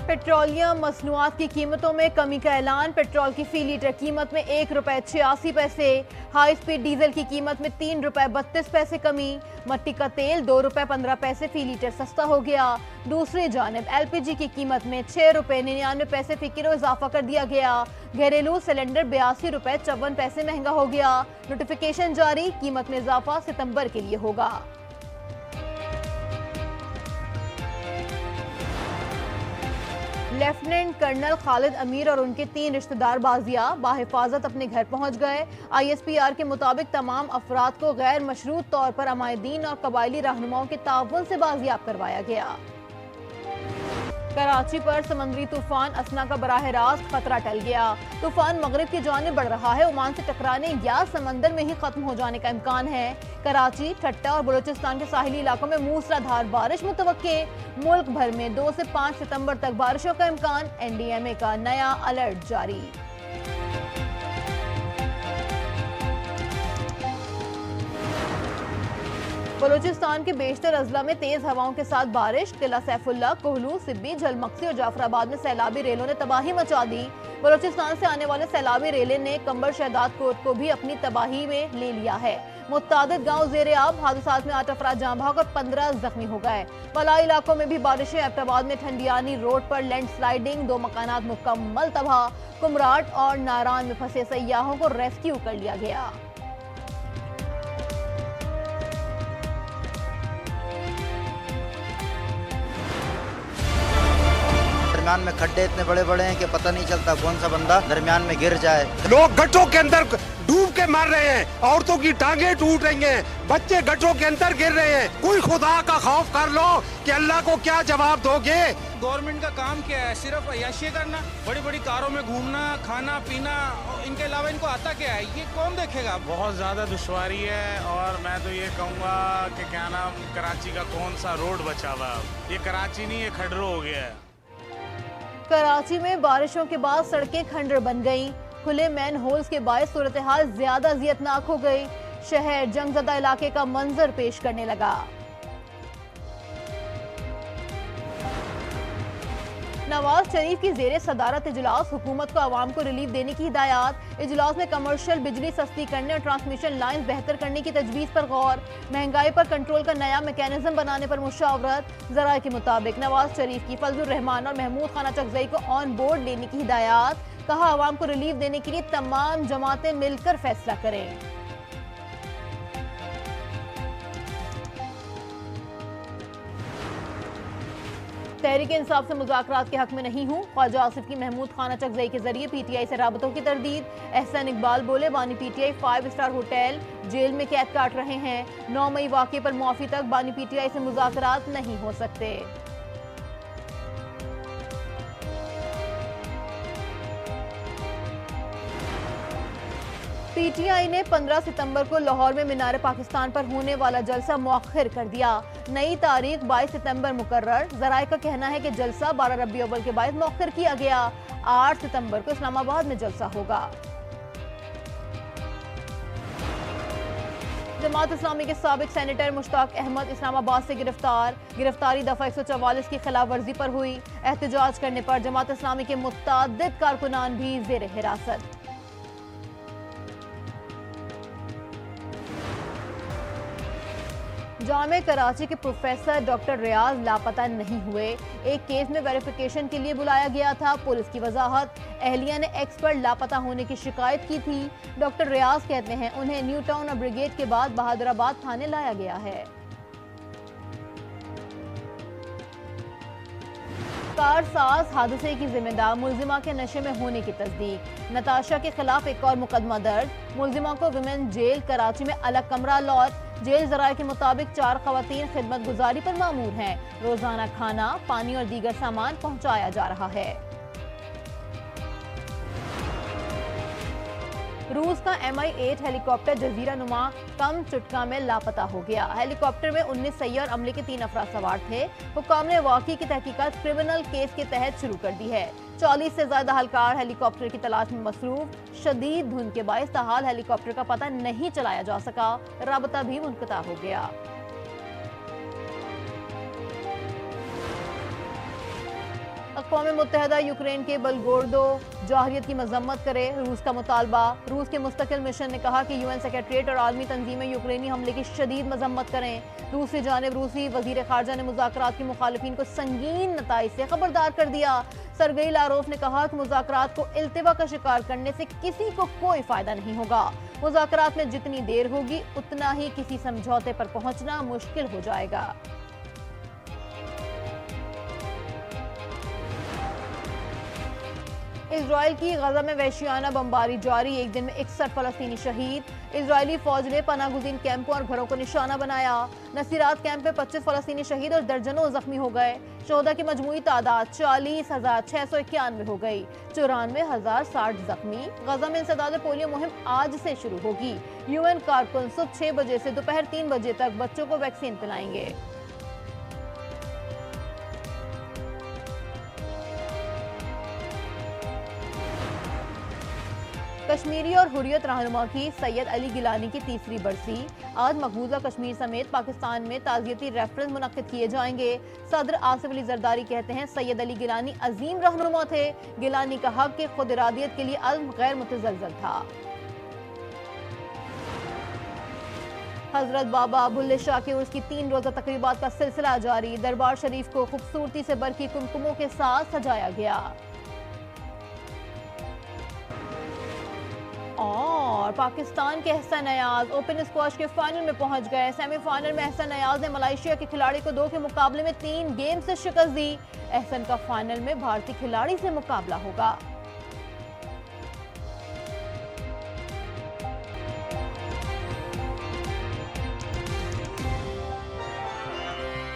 Petroleum मसनूआत की कीमतों में कमी का ऐलान। पेट्रोल की फी लीटर कीमत में ₹1.86। हाई स्पीड डीजल की कीमत में ₹3.32 कमी। मट्टी का तेल ₹2.15 फी लीटर सस्ता हो गया। दूसरी जानिब LPG की कीमत में ₹6.99 फी किलो इजाफा कर दिया गया। घरेलू सिलेंडर ₹82.54 महंगा हो गया। नोटिफिकेशन जारी, कीमत में इजाफा सितंबर के लिए होगा। लेफ्टिनेंट कर्नल खालिद अमीर और उनके 3 रिश्तेदार बाजियाब बाहिफाजत अपने घर पहुंच गए। ISPR के मुताबिक तमाम अफराद को गैर मशरूत तौर पर अमायदीन और कबायली रहनुमाओं के ताउन से बाजियाब करवाया गया। कराची पर समंदरी तूफान असना का बराह रास्त खतरा टल गया। तूफान मगरिब की जानिब बढ़ रहा है। ओमान से टकराने या समंदर में ही खत्म हो जाने का इम्कान है। कराची, ठट्टा और बलूचिस्तान के साहिली इलाकों में मूसलाधार बारिश मुतवक्के। मुल्क भर में 2 से 5 सितंबर तक बारिशों का इम्कान। NDMA का नया अलर्ट जारी। बलूचिस्तान के बेशतर अजला में तेज हवाओं के साथ बारिश। किला सैफुल्ला, कोहलू, सिब्बी, झलमक्सी और जाफराबाद में सैलाबी रेलों ने तबाही मचा दी। बलूचिस्तान से आने वाले सैलाबी रेलें ने कंबर शहदाद कोट को भी अपनी तबाही में ले लिया है। मुत्तादिद गांव जेर आब। हादसात में 8 अफराद जाँ भाग और 15 जख्मी हो गए। पलाई इलाकों में भी बारिशें। एबटाबाद में ठंडियानी रोड पर लैंड स्लाइडिंग, 2 मकानात मुकम्मल तबाह। कुमराट और नारान में फंसे सयाहों को रेस्क्यू कर लिया गया। दरमियान में खड्डे इतने बड़े बड़े हैं कि पता नहीं चलता कौन सा बंदा दरमियान में गिर जाए। लोग गड्ढों के अंदर डूब के मर रहे हैं। औरतों की टांगे टूट रही हैं। बच्चे गड्ढों के अंदर गिर रहे हैं। कोई खुदा का खौफ कर लो कि अल्लाह को क्या जवाब दोगे। गवर्नमेंट का काम क्या है? सिर्फ अय्याशी करना, बड़ी बड़ी कारों में घूमना, खाना पीना, इनके अलावा इनको आता क्या है? ये कौन देखेगा? बहुत ज़्यादा दुश्वारी है। और मैं तो ये कहूँगा कि क्या नाम, कराची का कौन सा रोड बचा हुआ? ये कराची नहीं, ये खडरो हो गया है। कराची में बारिशों के बाद सड़कें खंडर बन गईं। खुले मैन होल्स के बायस सूरत हाल ज्यादा अजियतनाक हो गई। शहर जंगजदा इलाके का मंजर पेश करने लगा। नवाज शरीफ की जेर सदारत इजलास। हुकूमत को आवाम को रिलीफ देने की हिदायत। इजलास में कमर्शियल बिजली सस्ती करने और ट्रांसमिशन लाइन बेहतर करने की तजवीज़ पर गौर। महंगाई पर कंट्रोल का नया मैकेनिज्म बनाने पर मुशावरत। जराये के मुताबिक नवाज शरीफ की फजलुर रहमान और महमूद खाना चकजई को ऑन बोर्ड लेने की हिदायत। कहा, आवाम को रिलीफ देने के लिए तमाम जमातें मिलकर फैसला करें। तहरीक इंसाफ से मुज़ाकरात के हक में नहीं हूँ। ख्वाजा आसिफ की महमूद खाना चकजई के जरिए PTI से राबतों की तरदीद। एहसन इकबाल बोले, बानी PTI 5 स्टार होटल जेल में कैद काट रहे हैं। 9 मई वाक़े पर मुआफ़ी तक बानी PTI से मुज़ाकरात नहीं हो सकते। PTI ने 15 सितंबर को लाहौर में मीनार पाकिस्तान पर होने वाला जलसा मुअख्खर कर दिया। नई तारीख 22 सितंबर मुकर्रर। जराये का कहना है कि जलसा 12 रबी अव्वल के बाद मुअख्खर किया गया। 8 सितंबर को इस्लामाबाद में जलसा होगा। जमात इस्लामी के साबिक सेनेटर मुश्ताक अहमद इस्लामाबाद से गिरफ्तार। गिरफ्तारी दफा 144 की खिलाफ वर्जी पर हुई। एहतजाज करने पर जमात इस्लामी के मुत्तादिद कारकुनान भी जेर हिरासत। जामे कराची के प्रोफेसर डॉक्टर रियाज लापता नहीं हुए। एक केस में वेरिफिकेशन के लिए बुलाया गया था। पुलिस की वजाहत, अहलिया ने एक्स पर लापता होने की शिकायत की थी। डॉक्टर रियाज कहते हैं उन्हें न्यू टाउन और ब्रिगेड के बाद बहादुराबाद थाने लाया गया है। कारसाज हादसे की जिम्मेदार मुलजिमा के नशे में होने की तस्दीक। नताशा के खिलाफ एक और मुकदमा दर्ज। मुलजिमा को विमेन जेल कराची में अलग कमरा अलॉट। जेल जराये के मुताबिक 4 खवातीन खिदमत गुजारी पर मामूर हैं। रोजाना खाना, पानी और दीगर सामान पहुंचाया जा रहा है। रूस का MI-8 हेलीकॉप्टर जजीरा नुमा कम चुटका में लापता हो गया। हेलीकॉप्टर में 19 सैयार अमले के 3 अफराद सवार थे। हुक्काम ने वाक़ई की तहकीकात क्रिमिनल केस के तहत शुरू कर दी है। 40 से ज्यादा हलकार हेलीकॉप्टर की तलाश में मसरूफ। शदीद धुंध के बायस ताहाल हेलीकॉप्टर का पता नहीं चलाया जा सका। राबता भी मुनक़ता हो गया। अक़वाम मुत्तहिदा यूक्रेन के बलगोर्दो जाहिरियत की मजम्मत करे, रूस का मुतालबा। रूस के मुस्तकिल मिशन ने कहा कि यूएन सेक्रेटरीट और आर्मी तंजीमें यूक्रेनी हमले की शदीद मजम्मत करें। दूसरी जानिब रूसी वजीर खारजा ने मुज़ाकरात की मुखालिफिन को संगीन नताइज से खबरदार कर दिया। सरगई लारोफ ने कहा कि मुज़ाकरात को इल्तिवा का शिकार करने से किसी को कोई फायदा नहीं होगा। मुज़ाकरात में जितनी देर होगी उतना ही किसी समझौते पर पहुंचना मुश्किल हो जाएगा। इजराइल की गजा में वहशियाना बमबारी जारी, एक दिन में 61 फलस्तीनी शहीद। इजरायली फौज ने पनागुज़ीन कैंपों और घरों को निशाना बनाया। नसीरात कैंप में 25 फलस्तीनी शहीद और दर्जनों जख्मी हो गए। शोहदा की मजमूई तादाद 40,691 हो गई, 94,060 जख्मी। गजा में इंसदाद पोलियो मुहिम आज से शुरू होगी। यूएन कारकुन सुबह 6 बजे से दोपहर 3 बजे तक बच्चों को वैक्सीन पिलाएंगे। कश्मीरी और हुर्रियत रहनुमा की सैयद अली गिलानी की तीसरी बरसी। आज मकबूजा कश्मीर समेत पाकिस्तान में ताज़ियती रेफरेंस मुनक्किद किए जाएंगे। सदर आसिफ अली जरदारी कहते हैं सैयद अली गिलानी अजीम रहनुमा थे। गिलानी का हक कि खुद इरादियत के लिए अज़्म गैर मुतज़लज़ल था। हजरत बाबा बुल्ले शाह के उर्स की 3 रोज़ा तकरीबात का सिलसिला जारी। दरबार शरीफ को खूबसूरती से बरकी कुमकुमों के साथ सजाया गया। और पाकिस्तान के एहसन अयाज ओपन स्क्वॉश के फाइनल में पहुंच गए। सेमीफाइनल में एहसन अयाज ने मलेशिया के खिलाड़ी को 2 के मुकाबले में 3 गेम से शिकस्त दी। एहसन का फाइनल में भारतीय खिलाड़ी से मुकाबला होगा।